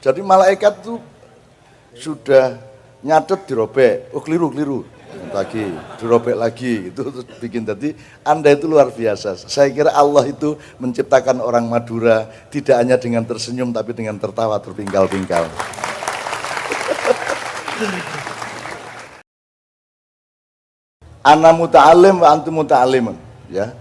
Jadi malaikat tuh sudah nyatet dirobek, oh keliru lagi, dirobek lagi, itu terus bikin. Tadi Anda itu luar biasa. Saya kira Allah itu menciptakan orang Madura tidak hanya dengan tersenyum tapi dengan tertawa terpingkal-pingkal. Ana muta'alim wa antum muta'alimun, ya.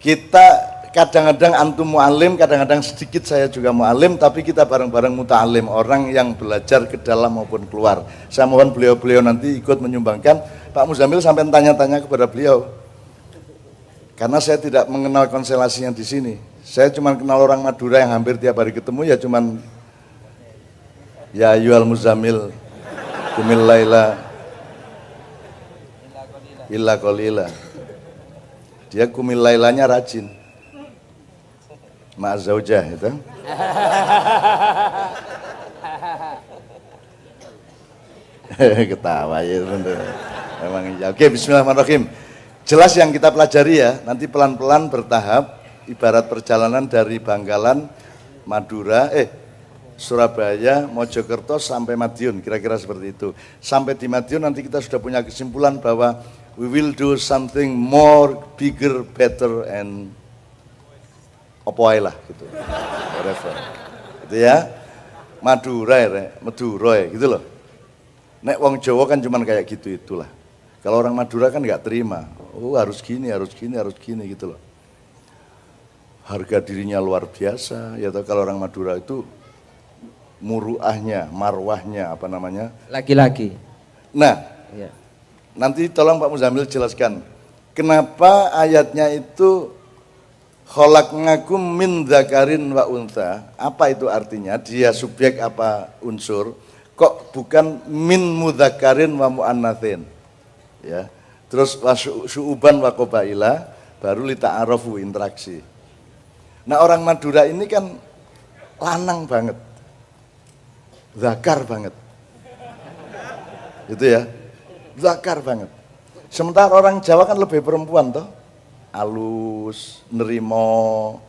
Kita kadang-kadang antum mu'alim, kadang-kadang sedikit saya juga mu'alim, tapi kita bareng-bareng muta'alim, orang yang belajar ke dalam maupun keluar. Saya mohon beliau-beliau nanti ikut menyumbangkan. Pak Muzamil sampai tanya-tanya kepada beliau, karena saya tidak mengenal konstelasinya di sini. Saya cuma kenal orang Madura yang hampir tiap hari ketemu, ya cuman ya ayyuhal Muzamil kumil laila illa qalila. Dia kumil lailanya rajin. Ma'azaujah itu. Ketawa ya bener. Memang iya. Oke, bismillahirrahmanirrahim. Jelas yang kita pelajari ya, nanti pelan-pelan bertahap, ibarat perjalanan dari Bangkalan, Madura, Surabaya, Mojokerto sampai Madiun, kira-kira seperti itu. Sampai di Madiun nanti kita sudah punya kesimpulan bahwa we will do something more, bigger, better, and opoai lah gitu. Whatever. Gitu ya. Madura gitu loh. Nek wong Jawa kan cuman kayak gitu itulah. Kalau orang Madura kan nggak terima. Oh harus gini gitu loh. Harga dirinya luar biasa. Ya kalau orang Madura itu muruahnya, marwahnya apa namanya? Laki-laki. Nah, ya. Nanti tolong Pak Muzamil jelaskan. Kenapa ayatnya itu khalaqnakum min dzakarin wa untha? Apa itu artinya? Dia subjek apa unsur? Kok bukan min mudzakarin wa muannatsin? Ya. Terus su'uban wa qabaila baru li ta'arafu interaksi. Nah, orang Madura ini kan lanang banget. Zakar banget. Gitu ya. Zakar banget. Sementara orang Jawa kan lebih perempuan toh. Alus, nerimo,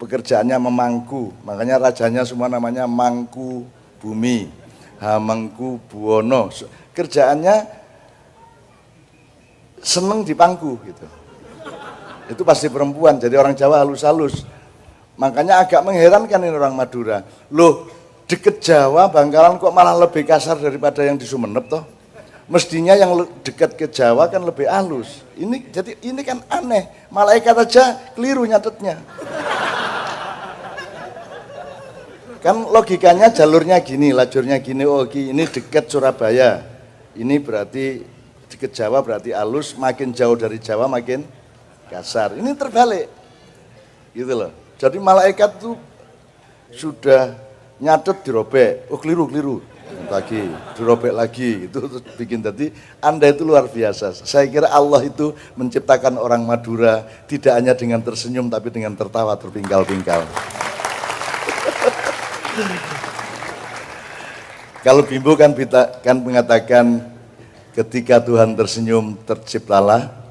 pekerjaannya memangku. Makanya rajanya semua namanya Mangku Bumi, Hamengku Buwono. Kerjaannya seneng dipangku gitu. Itu pasti perempuan. Jadi orang Jawa halus-halus. Makanya agak mengherankan ini orang Madura. Loh, deket Jawa, Bangkalan kok malah lebih kasar daripada yang di Sumenep toh? Mestinya yang dekat ke Jawa kan lebih halus. Ini kan aneh. Malaikat aja keliru nyatetnya. Kan logikanya jalurnya gini, lajurnya gini. Oh, ini dekat Surabaya. Ini berarti dekat Jawa berarti halus. Makin jauh dari Jawa makin kasar. Ini terbalik. Gitu loh. Jadi malaikat tuh sudah nyatet dirobek. Oh, keliru. Lagi, dirobek lagi, itu terus bikin. Tadi Anda itu luar biasa. Saya kira Allah itu menciptakan orang Madura tidak hanya dengan tersenyum tapi dengan tertawa terpingkal-pingkal. Kalau Bimbo kan mengatakan ketika Tuhan tersenyum terciptalah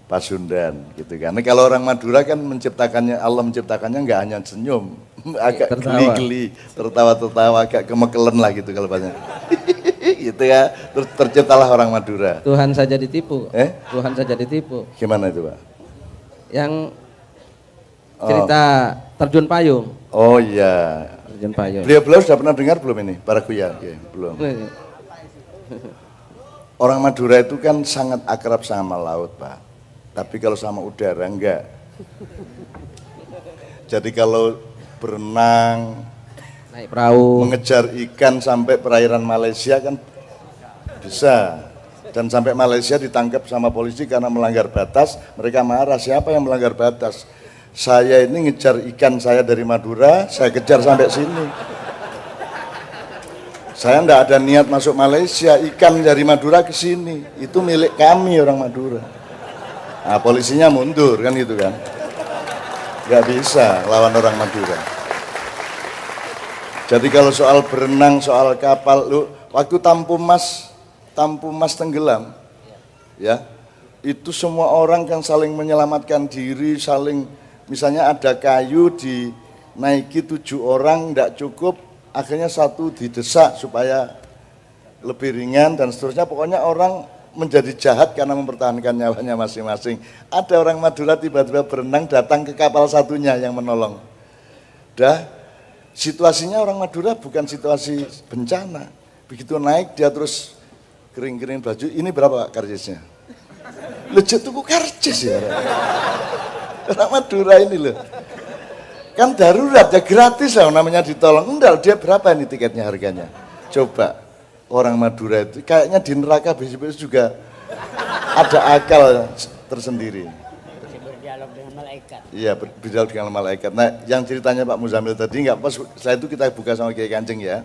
Pasundan gitu kan. Nah, kalau orang Madura kan Allah menciptakannya nggak hanya senyum, agak geli-geli, tertawa-tertawa, agak kemekelen lah gitu kalau banyak. Gitu ya. Terus terciptalah orang Madura. Tuhan saja ditipu. Tuhan saja ditipu. Gimana itu, Pak? Yang cerita terjun payung. Oh iya. Terjun payung. Beliau sudah pernah dengar belum ini? Barakuya? Oke, belum. Orang Madura itu kan sangat akrab sama laut, Pak. Tapi kalau sama udara enggak. Jadi kalau berenang, naik perahu, mengejar ikan sampai perairan Malaysia kan bisa. Dan sampai Malaysia ditangkap sama polisi karena melanggar batas. Mereka marah, siapa yang melanggar batas? Saya ini ngejar ikan saya dari Madura, saya kejar sampai sini. Saya enggak ada niat masuk Malaysia, ikan dari Madura ke sini. Itu milik kami orang Madura. Nah, polisinya mundur kan gitu kan. Nggak bisa lawan orang Madura. Jadi kalau soal berenang, soal kapal, waktu Tampu Mas tenggelam, ya itu semua orang kan saling menyelamatkan diri, saling misalnya ada kayu dinaiki 7 orang, nggak cukup, akhirnya satu didesak supaya lebih ringan dan seterusnya. Pokoknya orang menjadi jahat karena mempertahankan nyawanya masing-masing. Ada orang Madura tiba-tiba berenang datang ke kapal satunya yang menolong. Situasinya orang Madura bukan situasi bencana. Begitu naik dia terus kering-kering baju. Ini berapa karcisnya? Lejat tuku karcis ya. Orang Madura ini loh. Kan darurat ya, gratis lah namanya ditolong. Enggak, dia berapa ini tiketnya harganya? Coba, orang Madura itu kayaknya di neraka besok juga ada akal tersendiri. Berdialog dengan malaikat. Iya, berdialog dengan malaikat. Nah, yang ceritanya Pak Muzamil tadi enggak pas, setelah itu kita buka sama Kiai Kanjeng ya.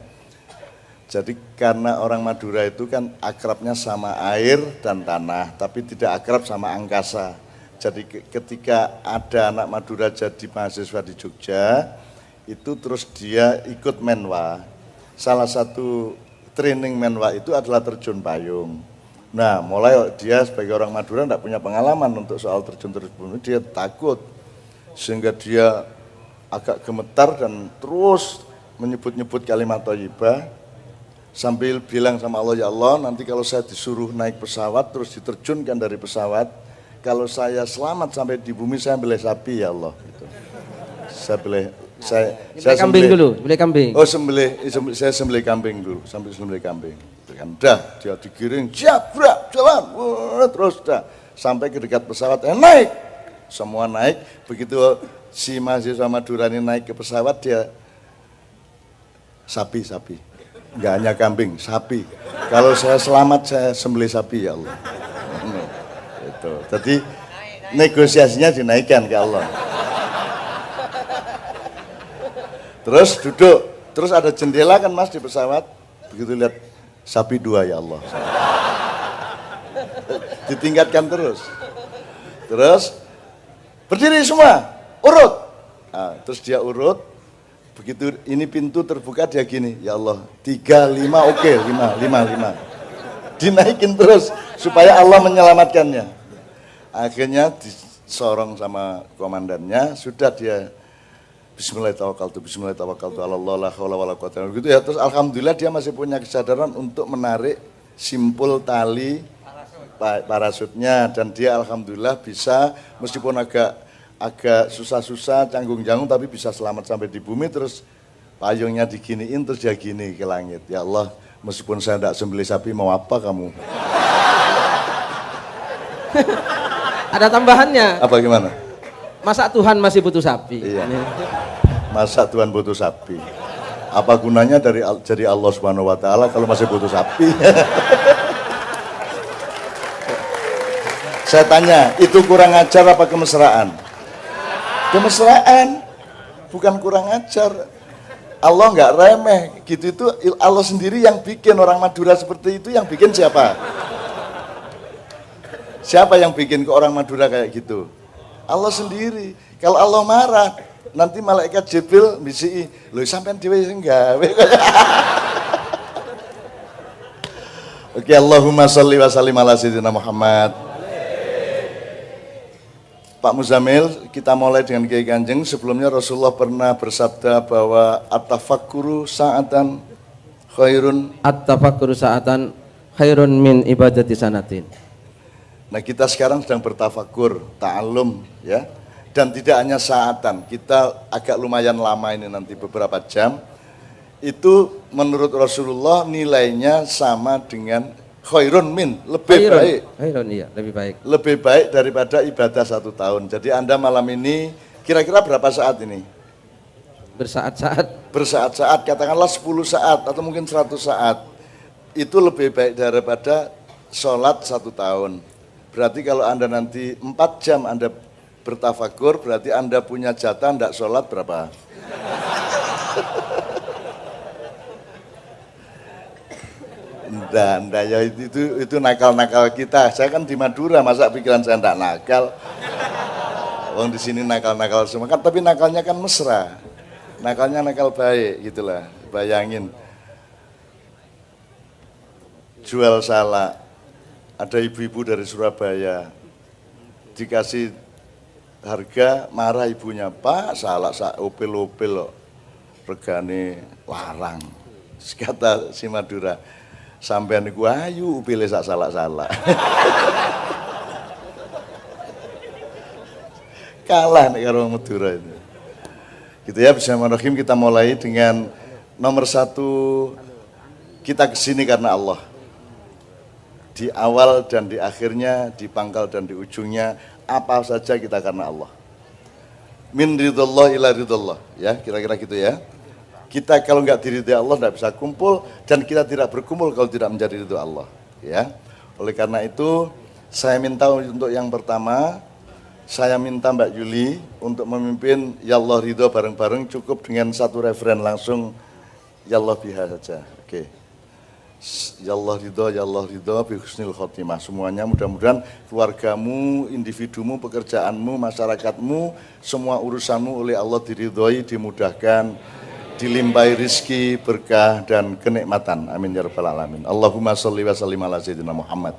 Jadi karena orang Madura itu kan akrabnya sama air dan tanah, tapi tidak akrab sama angkasa. Jadi ketika ada anak Madura jadi mahasiswa di Jogja, itu terus dia ikut Menwa. Salah satu training Menwa itu adalah terjun payung. Nah, mulai dia sebagai orang Madura tidak punya pengalaman untuk soal terjun payung, dia takut. Sehingga dia agak gemetar dan terus menyebut-nyebut kalimat thayyibah. Sambil bilang sama Allah, ya Allah, nanti kalau saya disuruh naik pesawat terus diterjunkan dari pesawat, kalau saya selamat sampai di bumi saya beli sapi ya Allah. Gitu. Saya kambing dulu, beli kambing. Oh saya sembelih kambing dulu, sambil sembelih kambing. Dah dia digiring, siap, berak, jalan, terus dah sampai ke dekat pesawat, naik, semua naik. Begitu si mahasiswa Madura ini naik ke pesawat dia sapi. Enggak hanya kambing, sapi. Kalau saya selamat, saya sembelih sapi ya Allah. Itu. Jadi negosiasinya dinaikkan ke Allah. Terus duduk, terus ada jendela kan Mas di pesawat. Begitu lihat sapi 2 ya Allah. Ditingkatkan terus. Terus berdiri semua, urut. Nah, terus dia urut. Begitu ini pintu terbuka dia gini, ya Allah, 3, 5, oke, 5. Dinaikin terus supaya Allah menyelamatkannya. Akhirnya disorong sama komandannya, sudah dia Bismillahirrahmanirrahim, Allah la haula wala quwwata illa billah. Gitu ya. Terus alhamdulillah dia masih punya kesadaran untuk menarik simpul tali parasutnya dan dia alhamdulillah bisa meskipun agak susah-susah, canggung-canggung tapi bisa selamat sampai di bumi. Terus payungnya diginiin terus dia gini ke langit, ya Allah meskipun saya tidak sembelih sapi mau apa kamu? Ada tambahannya. Apa gimana? Masa Tuhan masih butuh sapi? Iya. Masa Tuhan butuh sapi? Apa gunanya jadi Allah Subhanahu wa taala kalau masih butuh sapi? Saya tanya, itu kurang ajar apa kemesraan? Kemesraan, bukan kurang ajar. Allah nggak remeh, gitu itu Allah sendiri yang bikin. Orang Madura seperti itu yang bikin siapa? Siapa yang bikin ke orang Madura kayak gitu? Allah sendiri. Kalau Allah marah, nanti malaikat Jibril bisi, lho sampean dhewe sing gawe. Oke, Allahumma sholli wa sallim ala sayyidina Muhammad. Pak Muzamil, kita mulai dengan Kiai Kanjeng. Sebelumnya Rasulullah pernah bersabda bahwa at-tafakkuru sa'atan khairun. At-tafakkuru sa'atan khairun min ibadati sanatin. Nah kita sekarang sedang bertafakur, ta'allum ya. Dan tidak hanya saatan, kita agak lumayan lama ini nanti beberapa jam. Itu menurut Rasulullah nilainya sama dengan khairun min, lebih baik. Khairun iya, lebih baik. Lebih baik daripada ibadah 1 tahun. Jadi Anda malam ini kira-kira berapa saat ini? Bersaat-saat. Bersaat-saat, katakanlah 10 saat atau mungkin 100 saat. Itu lebih baik daripada sholat 1 tahun. Berarti kalau Anda nanti 4 jam Anda bertafakur, berarti Anda punya jatah tidak sholat berapa? Enggak ya itu nakal-nakal kita. Saya kan di Madura, masa pikiran saya enggak nakal? Wong di sini nakal-nakal semua kan, tapi nakalnya kan mesra. Nakalnya nakal baik gitulah. Bayangin. Jual salak. Ada ibu-ibu dari Surabaya. Dikasih harga, marah ibunya, "Pak, salak opel-opel loh. regane larang. Kata si Madura, sampean niku ayu pilih sak salah-salah. Kalah nek karo Madura itu. Gitu ya, bismillahirrahmanirrahim, kita mulai dengan nomor 1, kita kesini karena Allah. Di awal dan di akhirnya, di pangkal dan di ujungnya, apa saja kita karena Allah. Min ridallah ila ridallah, ya kira-kira gitu ya. Kita kalau nggak diridhoi Allah nggak bisa kumpul, dan kita tidak berkumpul kalau tidak menjadi ridho Allah, ya. Oleh karena itu, saya minta untuk yang pertama, saya minta Mbak Yuli untuk memimpin Ya Allah Ridho bareng-bareng, cukup dengan satu referen langsung Ya Allah biha saja. Oke. Ya Allah Ridho bi husnil khotimah. Semuanya mudah-mudahan keluargamu, individumu, pekerjaanmu, masyarakatmu, semua urusanmu oleh Allah diridhoi, dimudahkan, dilimpahi rizki, berkah dan kenikmatan. Amin ya rabbal alamin. Allahumma sholli wa sallim ala sayyidina Muhammad.